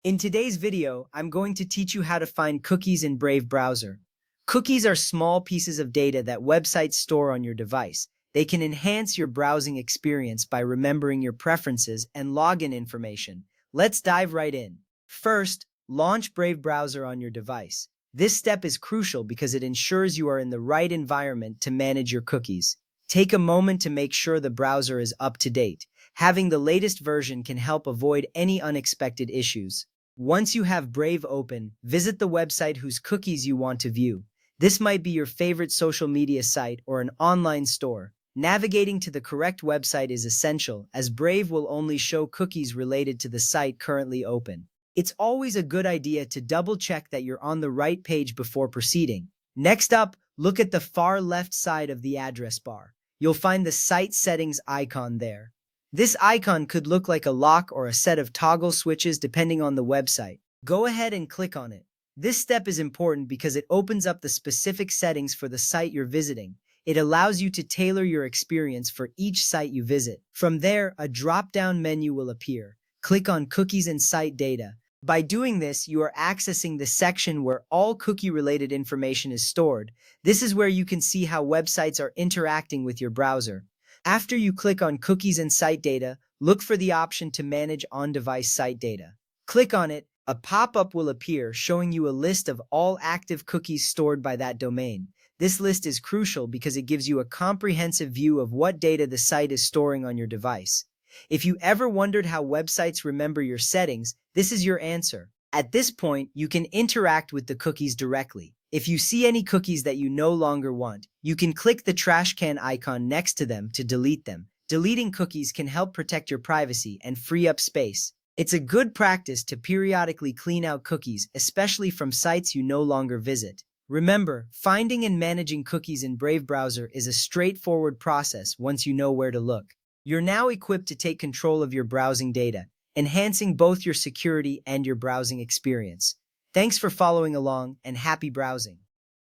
In today's video, I'm going to teach you how to find cookies in Brave browser. Cookies are small pieces of data that websites store on your device. They can enhance your browsing experience by remembering your preferences and login information. Let's dive right in. First, launch Brave browser on your device. This step is crucial because it ensures you are in the right environment to manage your cookies. Take a moment to make sure the browser is up to date. Having the latest version can help avoid any unexpected issues. Once you have Brave open, visit the website whose cookies you want to view. This might be your favorite social media site or an online store. Navigating to the correct website is essential, as Brave will only show cookies related to the site currently open. It's always a good idea to double-check that you're on the right page before proceeding. Next up, look at the far left side of the address bar. You'll find the site settings icon there. This icon could look like a lock or a set of toggle switches depending on the website. Go ahead and click on it. This step is important because it opens up the specific settings for the site you're visiting. It allows you to tailor your experience for each site you visit. From there, a drop-down menu will appear. Click on Cookies and Site Data. By doing this, you are accessing the section where all cookie-related information is stored. This is where you can see how websites are interacting with your browser. After you click on Cookies and Site Data, look for the option to manage on-device site data. Click on it. A pop-up will appear showing you a list of all active cookies stored by that domain. This list is crucial because it gives you a comprehensive view of what data the site is storing on your device. If you ever wondered how websites remember your settings, this is your answer. At this point, you can interact with the cookies directly. If you see any cookies that you no longer want, you can click the trash can icon next to them to delete them. Deleting cookies can help protect your privacy and free up space. It's a good practice to periodically clean out cookies, especially from sites you no longer visit. Remember, finding and managing cookies in Brave browser is a straightforward process once you know where to look. You're now equipped to take control of your browsing data, enhancing both your security and your browsing experience. Thanks for following along, and happy browsing.